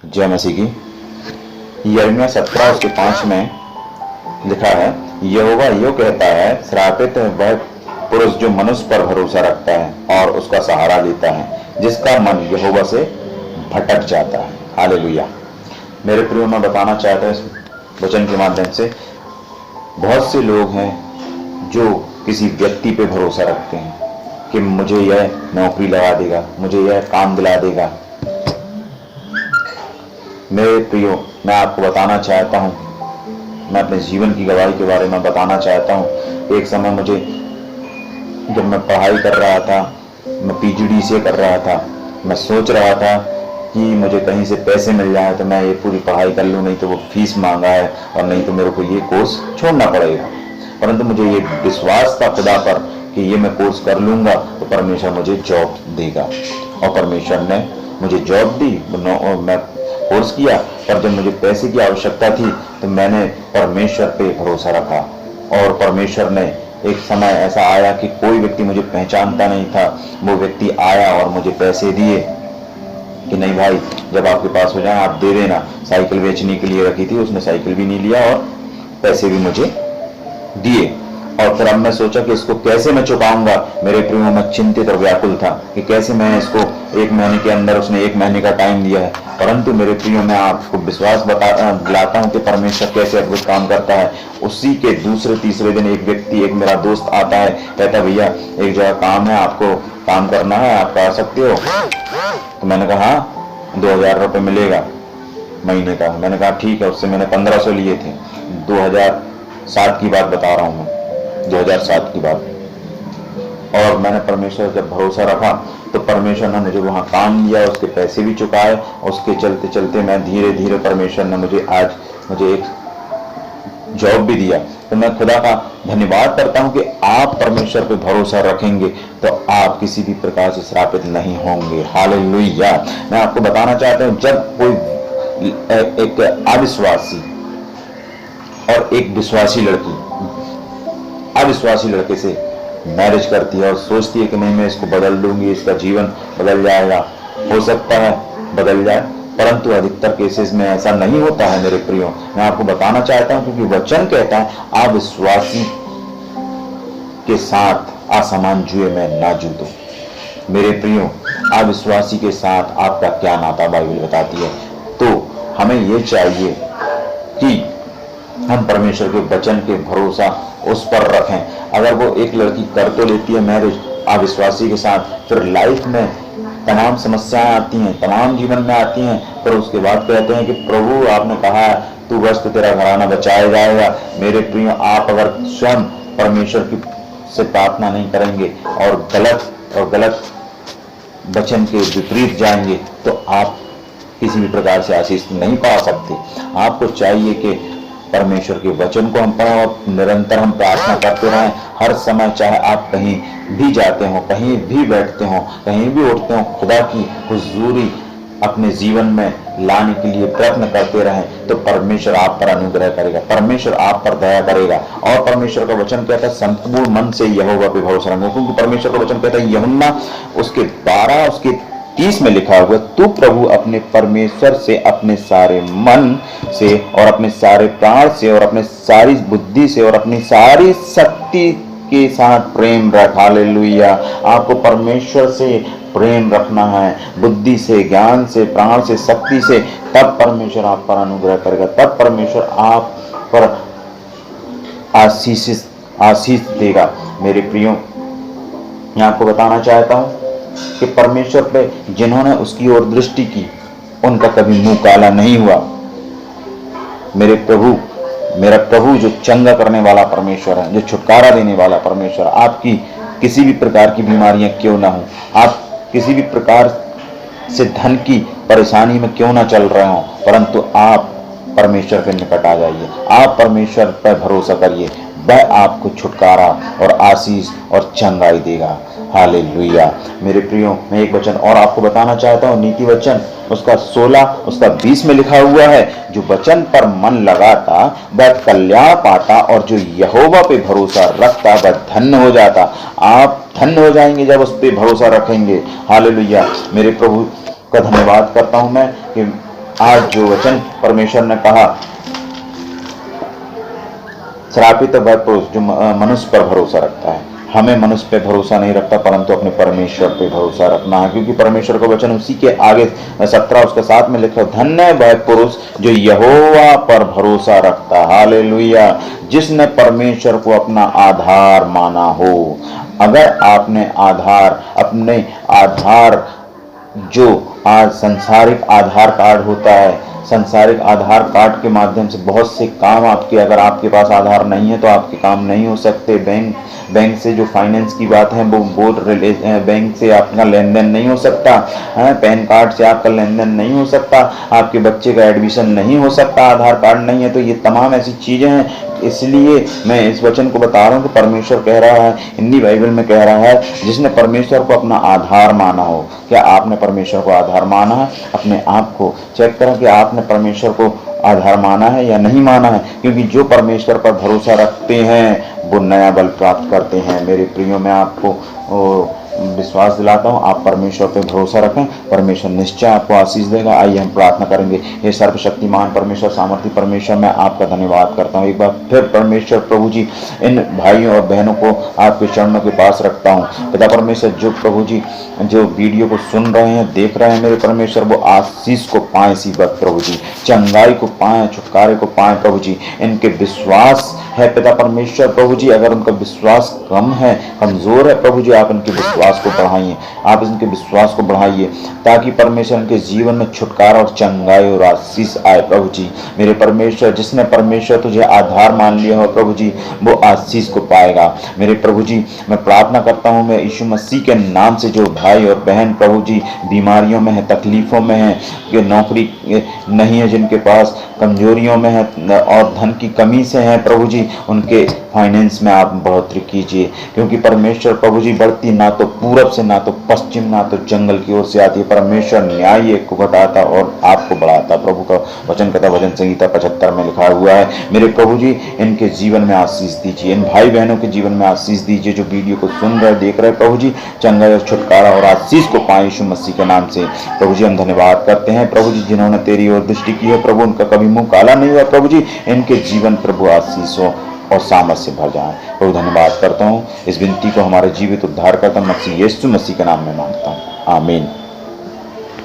जय मसीह की। यिर्मयाह 17 उसके 5 में लिखा है, यहोवा यो कहता है, श्रापित है वह पुरुष जो मनुष्य पर भरोसा रखता है और उसका सहारा लेता है, जिसका मन यहोवा से भटक जाता है। हालेलुया। मेरे प्रियो, मैं बताना चाहता हूँ इस वचन के माध्यम से, बहुत से लोग हैं जो किसी व्यक्ति पे भरोसा रखते हैं कि मुझे यह नौकरी लगा देगा, मुझे यह काम दिला देगा। मेरे प्रियो, मैं आपको बताना चाहता हूँ, मैं अपने जीवन की गवाही के बारे में बताना चाहता हूँ। एक समय मुझे, जब मैं पढ़ाई कर रहा था, मैं PhD से कर रहा था, मैं सोच रहा था कि मुझे कहीं से पैसे मिल जाए तो मैं ये पूरी पढ़ाई कर लूँ, नहीं तो वो फीस मांगा है और नहीं तो मेरे को ये कोर्स छोड़ना पड़ेगा। परंतु मुझे ये विश्वास था खुदा पर कि ये मैं कोर्स कर लूँगा तो परमेश्वर मुझे जॉब देगा, और परमेश्वर ने मुझे जॉब दी। मैं कोर्स किया, पर जब मुझे पैसे की आवश्यकता थी तो मैंने परमेश्वर पे भरोसा रखा, और परमेश्वर ने, एक समय ऐसा आया कि कोई व्यक्ति मुझे पहचानता नहीं था, वो व्यक्ति आया और मुझे पैसे दिए कि नहीं भाई, जब आपके पास हो जाए आप दे देना। साइकिल बेचने के लिए रखी थी, उसने साइकिल भी नहीं लिया और पैसे भी मुझे दिए। और फिर अब मैं सोचा कि इसको कैसे मैं चुकाऊंगा। मेरे प्रियो, मैं चिंतित और व्याकुल था कि कैसे मैं इसको 1 महीने के अंदर, उसने 1 महीने का टाइम दिया है। परंतु मेरे प्रियो, मैं आपको विश्वास दिलाता हूँ कि परमेश्वर कैसे अद्भुत काम करता है। उसी के दूसरे तीसरे दिन एक व्यक्ति, एक मेरा दोस्त आता है, कहता भैया एक जगह काम है, आपको काम करना है, आप कर सकते हो। तो मैंने कहा हाँ, 2000 रुपये मिलेगा महीने का। मैंने कहा ठीक है। उससे मैंने 1500 लिए थे। 2007 की बात बता रहा हूँ मैं, 2007 की बात। और मैंने परमेश्वर जब भरोसा रखा तो परमेश्वर ने मुझे वहाँ काम दिया, उसके पैसे भी चुकाए। उसके चलते चलते मैं धीरे धीरे, परमेश्वर ने मुझे एक जॉब भी दिया। तो मैं खुदा का धन्यवाद करता हूँ कि आप परमेश्वर पे भरोसा रखेंगे तो आप किसी भी प्रकार से श्रापित नहीं होंगे। हालेलुया। मैं आपको बताना चाहता हूँ, जब कोई एक अविश्वासी और एक विश्वासी लड़की अविश्वासी लड़के से मैरिज करती है और सोचती है कि नहीं मैं इसको बदल दूंगी, इसका जीवन बदल जाएगा, हो सकता है बदल जाए, परंतु अधिकतर केसेस में ऐसा नहीं होता है। मेरे प्रियो, मैं आपको बताना चाहता हूं क्योंकि वचन कहता है अविश्वासी के साथ असमान जुए में ना जूतो। मेरे प्रियो, अविश्वासी के साथ आपका क्या नाता, बाइबल बताती है। तो हमें ये चाहिए कि हम परमेश्वर के वचन के भरोसा उस पर रखें। अगर वो एक लड़की कर तो लेती है मैरिज अविश्वासी के साथ, फिर लाइफ में तमाम समस्याएं आती हैं, तमाम जीवन में आती हैं, पर उसके बाद कहते हैं कि प्रभु आपने कहा है तू बस तो तेरा घराना बचाया जाएगा। मेरे प्रियो, आप अगर स्वयं परमेश्वर की से प्रार्थना नहीं करेंगे और गलत वचन के विपरीत जाएंगे तो आप किसी भी प्रकार से आशीष नहीं पा सकते। आपको चाहिए कि परमेश्वर के वचन को हम पढ़ें और निरंतर हम प्रार्थना करते रहें हर समय, चाहे आप कहीं भी जाते हो, कहीं भी बैठते हो, कहीं भी उठते हो, खुदा की हुजूरी अपने जीवन में लाने के लिए प्रयत्न करते रहें तो परमेश्वर आप पर अनुग्रह करेगा, परमेश्वर आप पर दया करेगा। और परमेश्वर का वचन कहता है संपूर्ण मन से यहोवा पे भरोसा रखो, क्योंकि परमेश्वर का वचन कहता है यूहन्ना उसके 12 उसके 30 में लिखा हुआ, तू प्रभु अपने परमेश्वर से अपने सारे मन से और अपने सारे प्राण से और अपने सारी बुद्धि से और अपनी सारी शक्ति के साथ प्रेम रख। हालेलुया। आपको परमेश्वर से प्रेम रखना है, बुद्धि से, ज्ञान से, प्राण से, शक्ति से, तब परमेश्वर आप पर अनुग्रह करेगा, तब परमेश्वर आप पर आशीष देगा। मेरे प्रियो, मैं आपको बताना चाहता हूं कि परमेश्वर पे जिन्होंने उसकी ओर दृष्टि की उनका कभी मुंह काला नहीं हुआ। मेरा प्रभु जो चंगा करने वाला परमेश्वर है, जो छुटकारा देने वाला परमेश्वर, आपकी किसी भी प्रकार की बीमारियां क्यों ना हो, आप किसी भी प्रकार से धन की परेशानी में क्यों ना चल रहे हो, परंतु आप परमेश्वर के निकट आ जाइए, आप परमेश्वर पर भरोसा करिए, वह आपको छुटकारा और आशीष और चंगाई देगा। हालेलुया। मेरे प्रियो, मैं एक वचन और आपको बताना चाहता हूँ, नीति वचन उसका 16 उसका 20 में लिखा हुआ है, जो वचन पर मन लगाता वह कल्याण पाता और जो यहोवा पे भरोसा रखता वह धन्य हो जाता। आप धन्य हो जाएंगे जब उस पे भरोसा रखेंगे। हालेलुया। मेरे प्रभु का धन्यवाद करता हूँ मैं कि आज जो वचन परमेश्वर ने कहा, श्रापित वह पुरुष जो मनुष्य पर भरोसा रखता है। हमें मनुष्य पे भरोसा नहीं रखता, परंतु अपने परमेश्वर पे भरोसा रखना है, क्योंकि परमेश्वर का वचन उसी के आगे 17 उसके साथ में लिखा, धन्य वह पुरुष जो यहोवा पर भरोसा रखता है। हालेलुया। जिसने परमेश्वर को अपना आधार माना हो। अगर आपने अपने आधार जो आज संसारिक आधार कार्ड होता है, संसारिक आधार कार्ड के माध्यम से बहुत से काम आपके, अगर आपके पास आधार नहीं है तो आपके काम नहीं हो सकते। बैंक से जो फाइनेंस की बात है वो बैंक से आपका लेन देन नहीं हो सकता है, पैन कार्ड से आपका लेन देन नहीं हो सकता, आपके बच्चे का एडमिशन नहीं हो सकता, आधार कार्ड नहीं है तो ये तमाम ऐसी चीजें हैं। इसलिए मैं इस वचन को बता रहा हूँ कि परमेश्वर कह रहा है, हिंदी बाइबल में कह रहा है, जिसने परमेश्वर को अपना आधार माना हो। क्या आपने परमेश्वर को आधार माना है? अपने आप को चेक करें कि आपने परमेश्वर को आधार माना है या नहीं माना है, क्योंकि जो परमेश्वर पर भरोसा रखते हैं वो नया बल प्राप्त करते हैं। मेरे प्रियो, मैं आपको विश्वास दिलाता हूँ, आप परमेश्वर पर भरोसा रखें, परमेश्वर निश्चय आपको आशीष देगा। आइए हम प्रार्थना करेंगे। ये सर्वशक्तिमान परमेश्वर, सामर्थी परमेश्वर, मैं आपका धन्यवाद करता हूँ। एक बार फिर परमेश्वर प्रभु जी, इन भाइयों और बहनों को आपके चरणों के पास रखता हूँ। पिता परमेश्वर, जो प्रभु जी जो वीडियो को सुन रहे हैं, देख रहे हैं, मेरे परमेश्वर, वो आशीष को पाएं इसी वक्त प्रभु जी, चंगाई को पाएं, छुटकारे को पाएं प्रभु जी। इनके विश्वास है पिता परमेश्वर प्रभु जी, अगर उनका विश्वास कम है, कमजोर है प्रभु जी, आप इनके विश्वास को बढ़ाइए, आप इनके विश्वास को बढ़ाइए, ताकि परमेश्वर इनके जीवन में छुटकारा और चंगाई और आशीष आए प्रभु जी। मेरे परमेश्वर, जिसने परमेश्वर तुझे आधार मान लिया हो प्रभु जी, वो आशीष को पाएगा। मेरे प्रभु जी, मैं प्रार्थना करता हूँ, मैं यीशु मसीह के नाम से, जो भाई और बहन प्रभु जी बीमारियों में है, तकलीफों में है, कि नौकरी नहीं है, जिनके पास कमजोरियों में है और धन की कमी से है प्रभु जी, उनके फाइनेंस में आप बढ़ोतरी कीजिए, क्योंकि परमेश्वर प्रभु जी बढ़ती ना तो पूरब से, ना तो पश्चिम, ना तो जंगल की ओर से आती है। परमेश्वर न्याय को घटाता और आपको बढ़ाता। प्रभु का वचन कहता, भजन संहिता 75 में लिखा हुआ है। मेरे प्रभु जी, इनके जीवन में आशीष दीजिए, इन भाई बहनों के जीवन में आशीष दीजिए, जो वीडियो को सुन रहे, देख रहे प्रभु जी, चंगाई और छुटकारा और आशीष को पाए यीशु मसीह के नाम से। प्रभु जी, हम धन्यवाद करते हैं प्रभु जी, जिन्होंने तेरी ओर दृष्टि की है प्रभु, उनका कभी मुंह काला नहीं हुआ प्रभु जी, इनके जीवन प्रभु आशीष हो और सामर्थ से भर जाए प्रभु। धन्यवाद करता हूँ, इस विनती को हमारे जीवित उद्धारकर्ता मसीह यीशु मसीह के नाम में मांगता हूँ, आमीन।